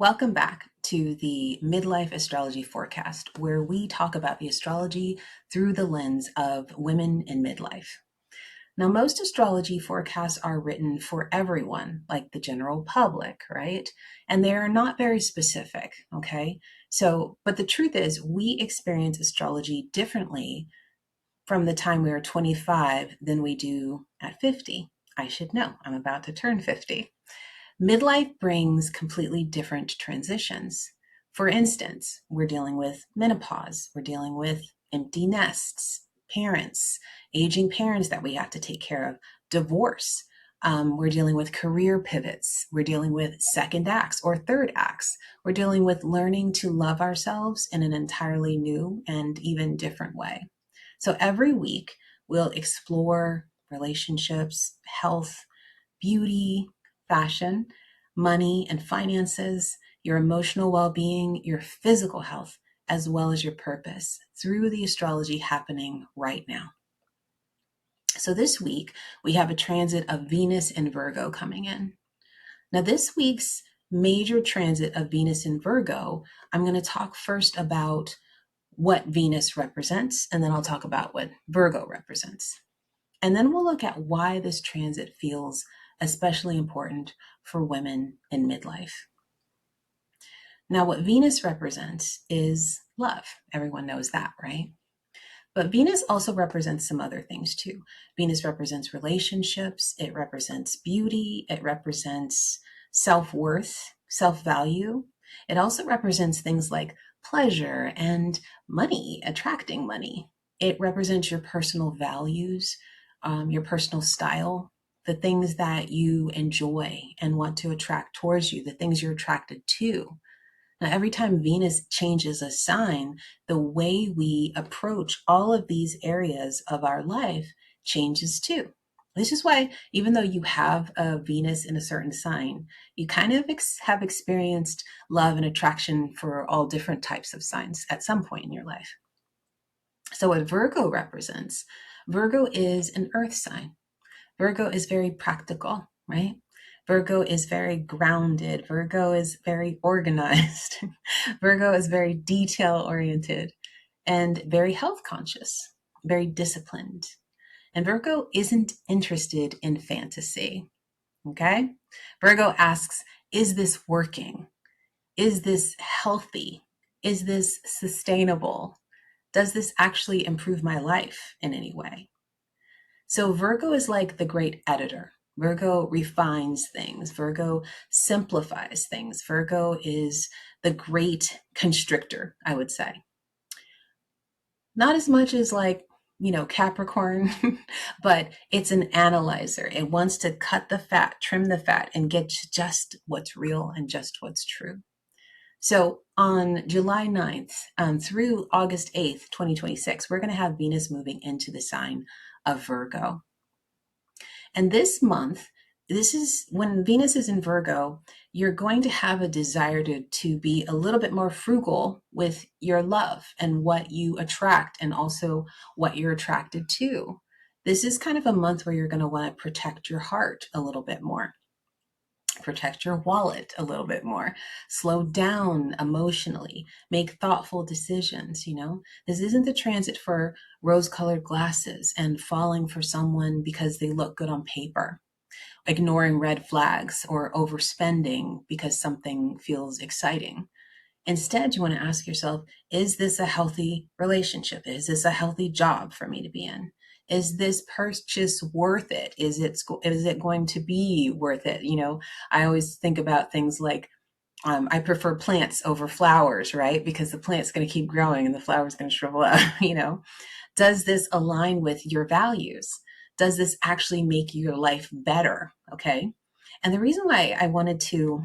Welcome back to the Midlife Astrology Forecast, where we talk about the astrology through the lens of women in midlife. Now, most astrology forecasts are written for everyone, like the general public, right? And they are not very specific, okay? But the truth is, we experience astrology differently from the time we are 25 than we do at 50. I should know, I'm about to turn 50. Midlife brings completely different transitions. For instance, we're dealing with menopause, we're dealing with empty nests, parents, aging parents that we have to take care of, divorce. We're dealing with career pivots. We're dealing with second acts or third acts. We're dealing with learning to love ourselves in an entirely new and even different way. So every week, we'll explore relationships, health, beauty, fashion, money and finances, your emotional well being, your physical health, as well as your purpose through the astrology happening right now. So this week, we have a transit of Venus in Virgo coming in. Now, this week's major transit of Venus in Virgo, I'm going to talk first about what Venus represents, and then I'll talk about what Virgo represents. And then we'll look at why this transit feels especially important for women in midlife. Now, what Venus represents is love. Everyone knows that, right? But Venus also represents some other things too. Venus represents relationships, it represents beauty, it represents self-worth, self-value. It also represents things like pleasure and money, attracting money. It represents your personal values, your personal style, the things that you enjoy and want to attract towards you, the things you're attracted to. Now, every time Venus changes a sign, the way we approach all of these areas of our life changes too. This is why, even though you have a Venus in a certain sign, you kind of have experienced love and attraction for all different types of signs at some point in your life. So, what Virgo represents, Virgo is an earth sign. Virgo is very practical, right? Virgo is very grounded. Virgo is very organized. Virgo is very detail oriented and very health conscious, very disciplined. And Virgo isn't interested in fantasy. Okay? Virgo asks, is this working? Is this healthy? Is this sustainable? Does this actually improve my life in any way? So Virgo is like the great editor. Virgo refines things. Virgo simplifies things. Virgo is the great constrictor, I would say. Not as much as Capricorn, but it's an analyzer. It wants to cut the fat, trim the fat, and get just what's real and just what's true. So on July 9th through August 8th, 2026, we're going to have Venus moving into the sign of Virgo. And this month, this is when Venus is in Virgo, you're going to have a desire to be a little bit more frugal with your love and what you attract and also what you're attracted to. This is kind of a month where you're going to want to protect your heart a little bit more, protect your wallet a little bit more, slow down emotionally, make thoughtful decisions. This isn't the transit for rose-colored glasses and falling for someone because they look good on paper, ignoring red flags or overspending because something feels exciting. Instead, you want to ask yourself, is this a healthy relationship? Is this a healthy job for me to be in? Is this purchase worth it? Is it going to be worth it? I always think about things like I prefer plants over flowers, right? Because the plant's going to keep growing and the flower's going to shrivel up. Does this align with your values? Does this actually make your life better? Okay. And the reason why I wanted to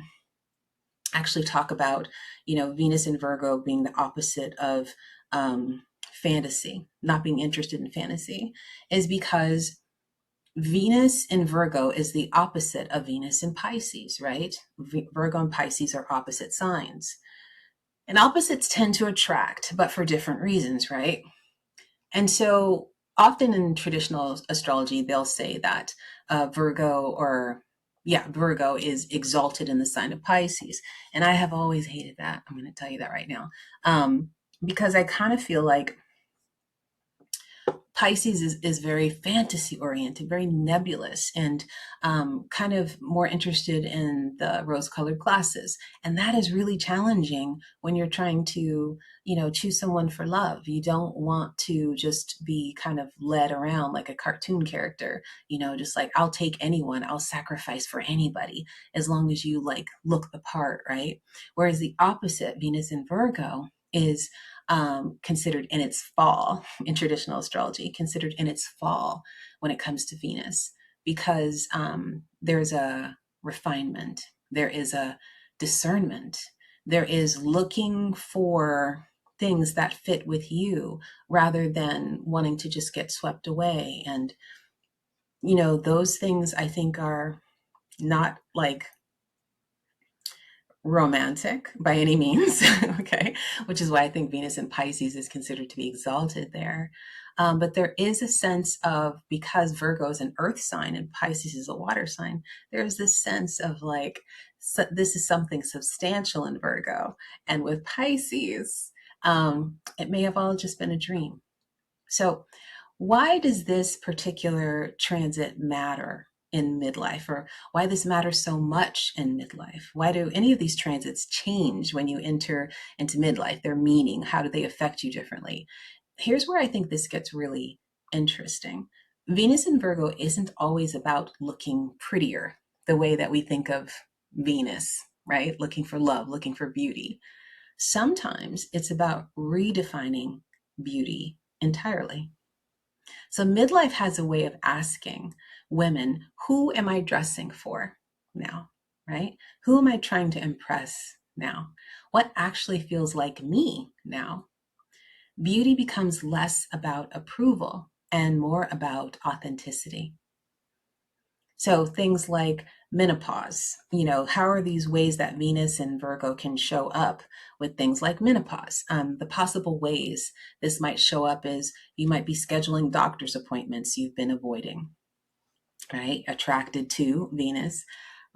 actually talk about, Venus in Virgo being the opposite of fantasy, not being interested in fantasy, is because Venus in Virgo is the opposite of Venus in Pisces, right? Virgo and Pisces are opposite signs. And opposites tend to attract, but for different reasons, right? And so often in traditional astrology, they'll say that Virgo or Virgo is exalted in the sign of Pisces. And I have always hated that. I'm going to tell you that right now. Because I kind of feel like Pisces is very fantasy oriented, very nebulous, and kind of more interested in the rose colored glasses. And that is really challenging when you're trying to, choose someone for love. You don't want to just be kind of led around like a cartoon character, just like, I'll take anyone, I'll sacrifice for anybody as long as you like look the part, right? Whereas the opposite, Venus in Virgo, is considered in its fall in traditional astrology, considered in its fall when it comes to Venus, because there's a refinement, there is a discernment, there is looking for things that fit with you rather than wanting to just get swept away. And, those things I think are not like romantic by any means, okay, which is why I think Venus in Pisces is considered to be exalted there. But there is a sense of, because Virgo is an earth sign and Pisces is a water sign, there's this sense of like, this is something substantial in Virgo. And with Pisces, it may have all just been a dream. So, why does this particular transit matter in midlife, or why this matters so much in midlife? Why do any of these transits change when you enter into midlife? Their meaning, how do they affect you differently? Here's where I think this gets really interesting. Venus in Virgo isn't always about looking prettier the way that we think of Venus, right? Looking for love, looking for beauty. Sometimes it's about redefining beauty entirely. So midlife has a way of asking women, who am I dressing for now? Right? Who am I trying to impress now? What actually feels like me now? Beauty becomes less about approval and more about authenticity. So things like menopause, how are these ways that Venus and Virgo can show up with things like menopause? The possible ways this might show up is you might be scheduling doctor's appointments you've been avoiding, right? Attracted to Venus.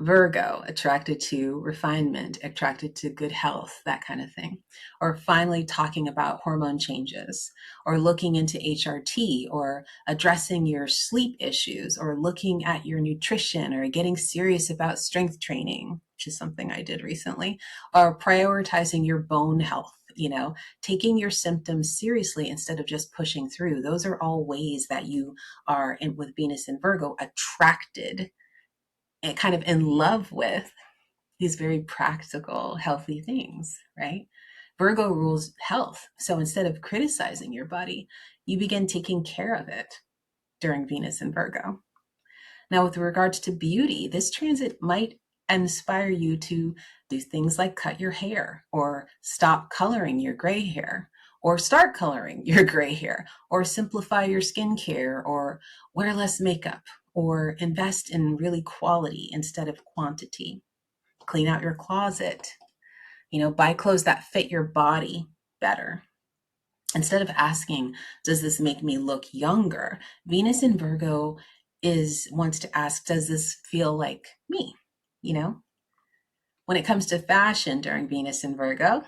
Virgo, attracted to refinement, attracted to good health, that kind of thing. Or finally talking about hormone changes, or looking into HRT, or addressing your sleep issues, or looking at your nutrition, or getting serious about strength training, which is something I did recently, or prioritizing your bone health. Taking your symptoms seriously instead of just pushing through. Those are all ways that you are, with Venus and Virgo, attracted and kind of in love with these very practical, healthy things, right? Virgo rules health. So instead of criticizing your body, you begin taking care of it during Venus and Virgo. Now, with regards to beauty, this transit might inspire you to do things like cut your hair, or stop coloring your gray hair, or start coloring your gray hair, or simplify your skincare, or wear less makeup, or invest in really quality instead of quantity. Clean out your closet, buy clothes that fit your body better. Instead of asking, does this make me look younger? Venus in Virgo wants to ask, does this feel like me? When it comes to fashion during Venus in Virgo,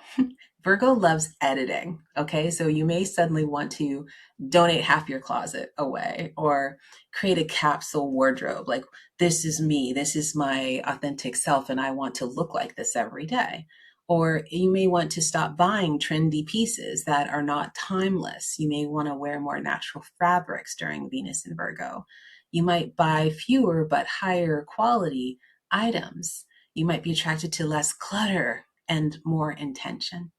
Virgo loves editing. Okay. So you may suddenly want to donate half your closet away, or create a capsule wardrobe. Like, this is me. This is my authentic self. And I want to look like this every day. Or you may want to stop buying trendy pieces that are not timeless. You may want to wear more natural fabrics during Venus in Virgo. You might buy fewer but higher quality items. You might be attracted to less clutter and more intention.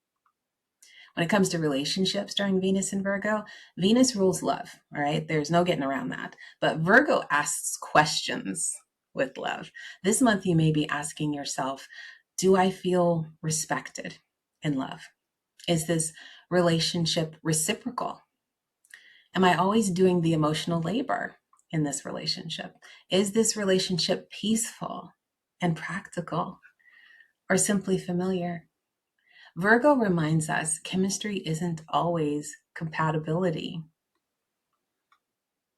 When it comes to relationships during Venus and Virgo, Venus rules love, all right? There's no getting around that. But Virgo asks questions with love. This month, you may be asking yourself, do I feel respected in love? Is this relationship reciprocal? Am I always doing the emotional labor in this relationship? Is this relationship peaceful and practical, or simply familiar? Virgo reminds us chemistry isn't always compatibility.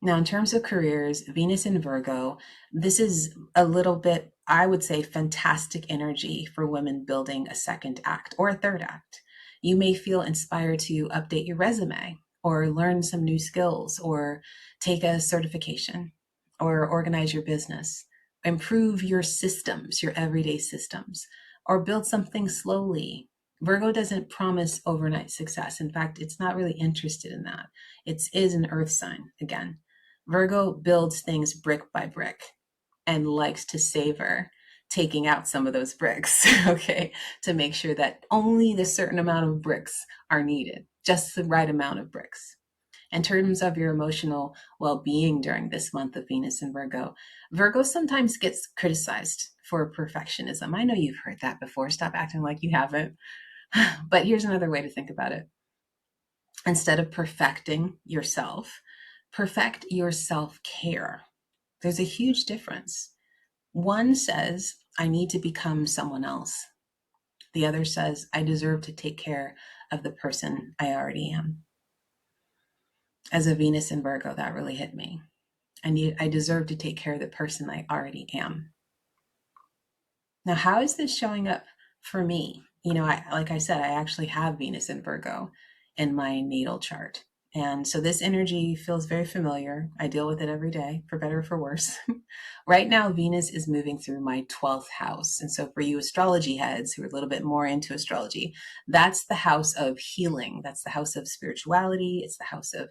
Now, in terms of careers, Venus in Virgo, this is a little bit I would say, fantastic energy for women building a second act or a third act. You may feel inspired to update your resume or learn some new skills or take a certification or organize your business, improve your systems, your everyday systems, or build something slowly. Virgo doesn't promise overnight success. In fact, it's not really interested in that. It is an earth sign again. Virgo builds things brick by brick and likes to savor taking out some of those bricks, okay, to make sure that only the certain amount of bricks are needed, just the right amount of bricks. In terms of your emotional well being during this month of Venus in Virgo, Virgo sometimes gets criticized for perfectionism. I know you've heard that before. Stop acting like you haven't. But here's another way to think about it. Instead of perfecting yourself, perfect your self care. There's a huge difference. One says, I need to become someone else. The other says, I deserve to take care of the person I already am. As a Venus in Virgo, that really hit me. I deserve to take care of the person I already am. Now, how is this showing up for me? Like I said, I actually have Venus in Virgo in my natal chart. And so this energy feels very familiar. I deal with it every day, for better or for worse. Right now, Venus is moving through my 12th house. And so for you astrology heads who are a little bit more into astrology, that's the house of healing. That's the house of spirituality. It's the house of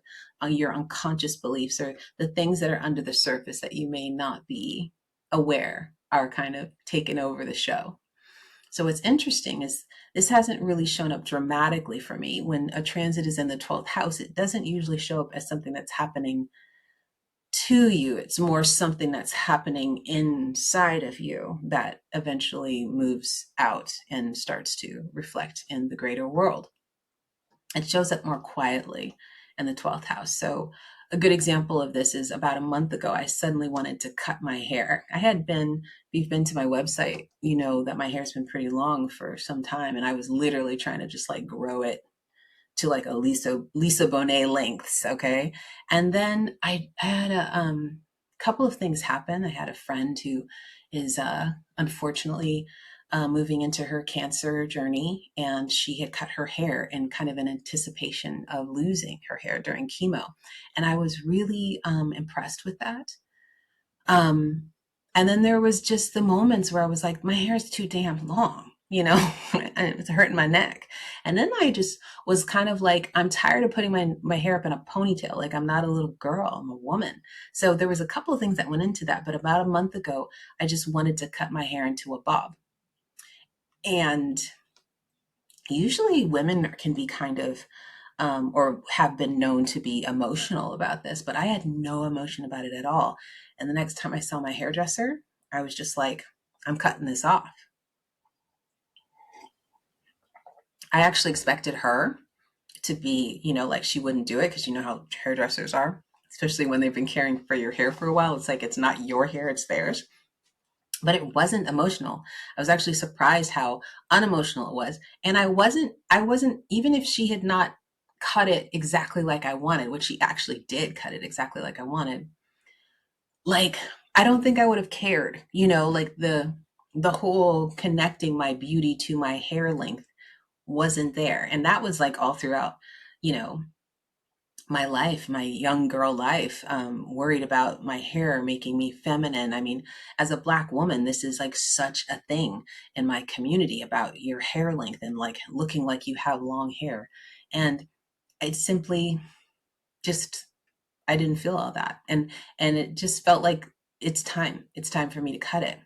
your unconscious beliefs, or the things that are under the surface that you may not be aware are kind of taking over the show. So what's interesting is this hasn't really shown up dramatically for me. When a transit is in the 12th house, it doesn't usually show up as something that's happening to you. It's more something that's happening inside of you that eventually moves out and starts to reflect in the greater world. It shows up more quietly in the 12th house. So a good example of this is about a month ago, I suddenly wanted to cut my hair. If you've been to my website, you know that my hair's been pretty long for some time. And I was literally trying to just like grow it to like a Lisa Bonet lengths. Okay. And then I had a couple of things happen. I had a friend who is unfortunately moving into her cancer journey, and she had cut her hair in kind of an anticipation of losing her hair during chemo. And I was really impressed with that. And then there was just the moments where I was like, my hair is too damn long, and it's hurting my neck. And then I just was kind of like, I'm tired of putting my hair up in a ponytail. Like, I'm not a little girl, I'm a woman. So there was a couple of things that went into that. But about a month ago, I just wanted to cut my hair into a bob. And usually women can be kind of, or have been known to be emotional about this, but I had no emotion about it at all. And the next time I saw my hairdresser, I was just like, I'm cutting this off. I actually expected her to be, like she wouldn't do it, because you know how hairdressers are, especially when they've been caring for your hair for a while. It's like, it's not your hair, it's theirs. But it wasn't emotional. I was actually surprised how unemotional it was. And I wasn't, even if she had not cut it exactly like I wanted, which she actually did cut it exactly like I wanted, like, I don't think I would have cared, like the whole connecting my beauty to my hair length wasn't there. And that was like all throughout, my life, my young girl life, worried about my hair making me feminine. I mean, as a Black woman, this is like such a thing in my community about your hair length and like looking like you have long hair. And it simply just, I didn't feel all that. And it just felt like it's time. It's time for me to cut it.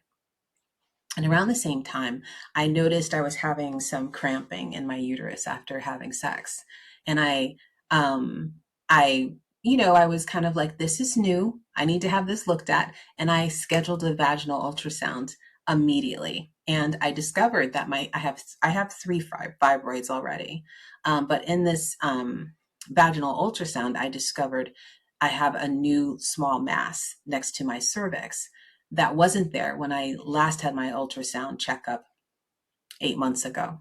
And around the same time, I noticed I was having some cramping in my uterus after having sex. And I was kind of like, this is new. I need to have this looked at. And I scheduled a vaginal ultrasound immediately. And I discovered that I have three fibroids already. But in this vaginal ultrasound, I discovered I have a new small mass next to my cervix that wasn't there when I last had my ultrasound checkup 8 months ago.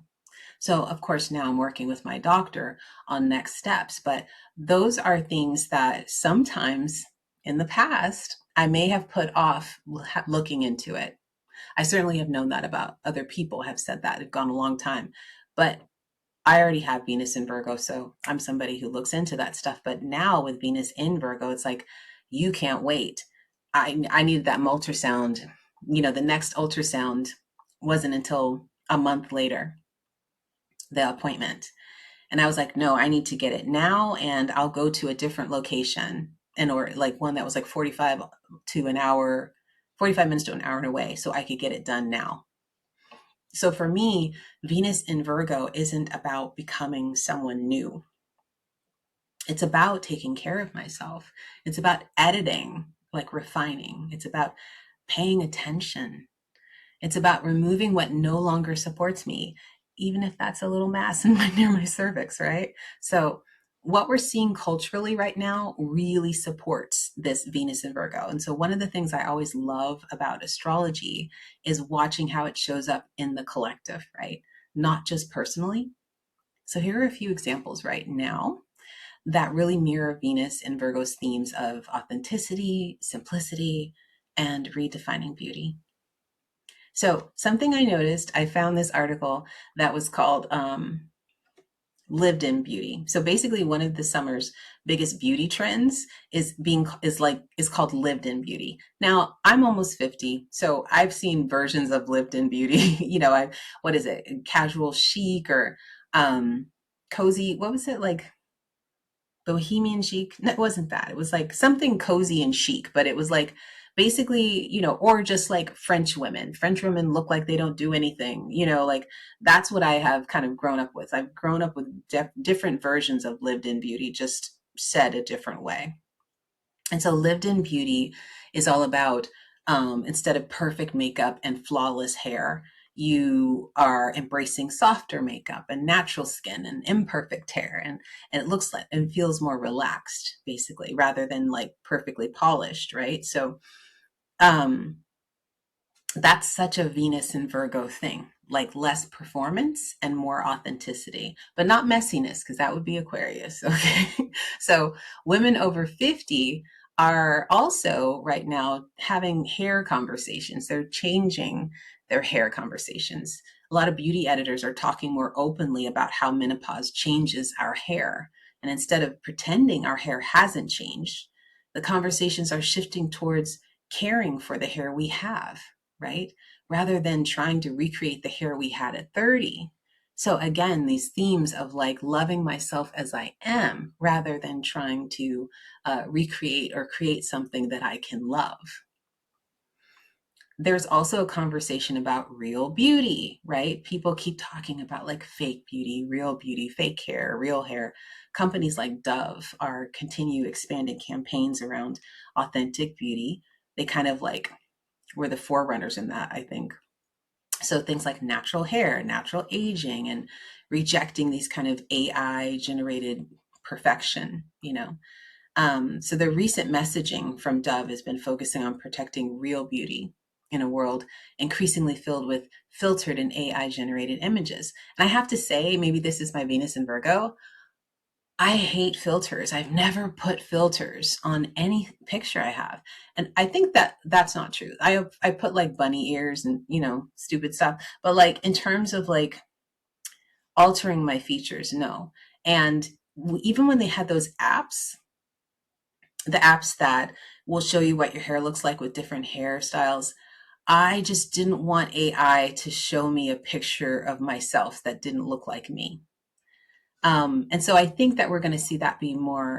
So, of course, now I'm working with my doctor on next steps, but those are things that sometimes in the past I may have put off looking into it. I certainly have known that about other people, have said that, have gone a long time. But I already have Venus in Virgo, so I'm somebody who looks into that stuff. But now with Venus in Virgo, it's like, you can't wait. I needed that ultrasound. The next ultrasound wasn't until a month later, the appointment. And I was like, no, I need to get it now, and I'll go to a different location, and or like one that was like 45 minutes to an hour away, so I could get it done now. So for me, Venus in Virgo isn't about becoming someone new. It's about taking care of myself. It's about editing, like refining. It's about paying attention. It's about removing what no longer supports me, even if that's a little mass near my cervix, right? So what we're seeing culturally right now really supports this Venus in Virgo. And so one of the things I always love about astrology is watching how it shows up in the collective, right? Not just personally. So here are a few examples right now that really mirror Venus and Virgo's themes of authenticity, simplicity, and redefining beauty. So something I noticed, I found this article that was called lived in beauty. So basically one of the summer's biggest beauty trends is called lived in beauty. Now, I'm almost 50, so I've seen versions of lived in beauty. What is it? Casual chic or cozy, what was it, like bohemian chic? No, it wasn't that. It was like something cozy and chic, but it was like basically, or just like French women. French women look like they don't do anything, like that's what I have kind of grown up with. I've grown up with different versions of lived in beauty, just said a different way. And so lived in beauty is all about, instead of perfect makeup and flawless hair, you are embracing softer makeup and natural skin and imperfect hair. And it looks like and feels more relaxed, basically, rather than like perfectly polished, right? So um, that's such a Venus and Virgo thing, like less performance and more authenticity, but not messiness, because that would be Aquarius. Okay. So women over 50 are also right now having hair conversations. They're changing their hair conversations. A lot of beauty editors are talking more openly about how menopause changes our hair. And instead of pretending our hair hasn't changed, the conversations are shifting towards caring for the hair we have, right? Rather than trying to recreate the hair we had at 30. So again, these themes of like loving myself as I am, rather than trying to recreate or create something that I can love. There's also a conversation about real beauty, right? People keep talking about like fake beauty, fake hair, real hair. Companies like Dove are continue expanding campaigns around authentic beauty. They kind of like were the forerunners in that, I think. So things like natural hair, natural aging, and rejecting these kind of AI generated perfection, So the recent messaging from Dove has been focusing on protecting real beauty in a world increasingly filled with filtered and AI generated images. And I have to say, maybe this is my Venus in Virgo, I hate filters. I've never put filters on any picture I have. And I think that that's not true. I put like bunny ears and, stupid stuff. But like in terms of like altering my features, no. And even when they had those apps, the apps that will show you what your hair looks like with different hairstyles, I just didn't want AI to show me a picture of myself that didn't look like me. And so I think that we're going to see that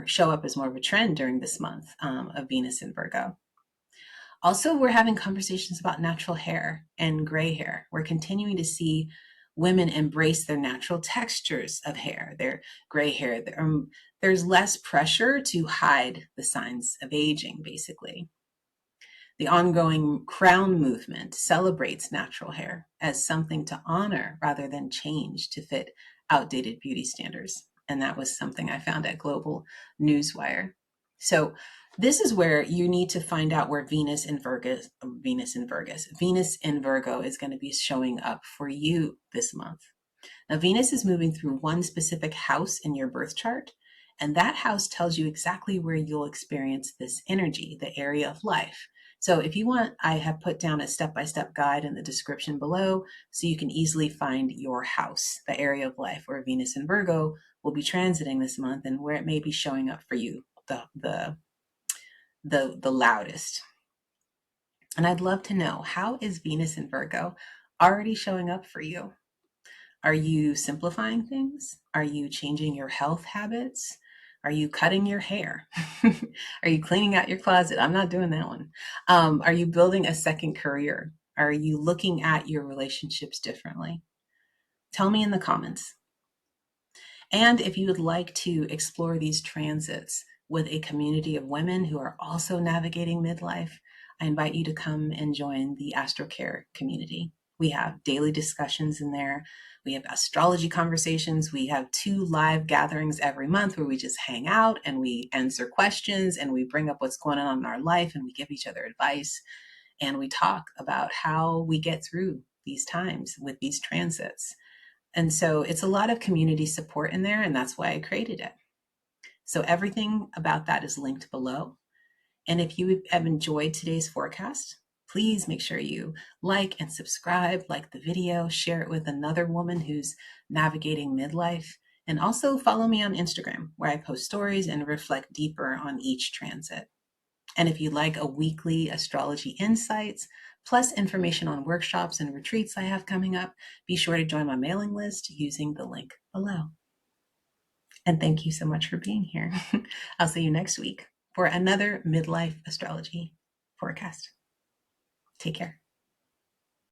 show up as more of a trend during this month of Venus in Virgo. Also, we're having conversations about natural hair and gray hair. We're continuing to see women embrace their natural textures of hair, their gray hair. There's less pressure to hide the signs of aging, basically. The ongoing crown movement celebrates natural hair as something to honor rather than change to fit outdated beauty standards. And that was something I found at Global Newswire. So this is where you need to find out where Venus in Virgo is going to be showing up for you this month. Now, Venus is moving through one specific house in your birth chart, and that house tells you exactly where you'll experience this energy, the area of life So if you want, I have put down a step-by-step guide in the description below so you can easily find your house, the area of life where Venus and Virgo will be transiting this month and where it may be showing up for you the loudest. And I'd love to know, how is Venus in Virgo already showing up for you? Are you simplifying things? Are you changing your health habits? Are you cutting your hair? Are you cleaning out your closet? I'm not doing that one. Are you building a second career? Are you looking at your relationships differently? Tell me in the comments. And if you would like to explore these transits with a community of women who are also navigating midlife, I invite you to come and join the AstroCare Community. We have daily discussions in there. We have astrology conversations. We have 2 live gatherings every month where we just hang out and we answer questions and we bring up what's going on in our life and we give each other advice. And we talk about how we get through these times with these transits. And so it's a lot of community support in there, and that's why I created it. So everything about that is linked below. And if you have enjoyed today's forecast, please make sure you like and subscribe, like the video, share it with another woman who's navigating midlife, and also follow me on Instagram, where I post stories and reflect deeper on each transit. And if you'd like a weekly astrology insights, plus information on workshops and retreats I have coming up, be sure to join my mailing list using the link below. And thank you so much for being here. I'll see you next week for another Midlife Astrology Forecast. Take care.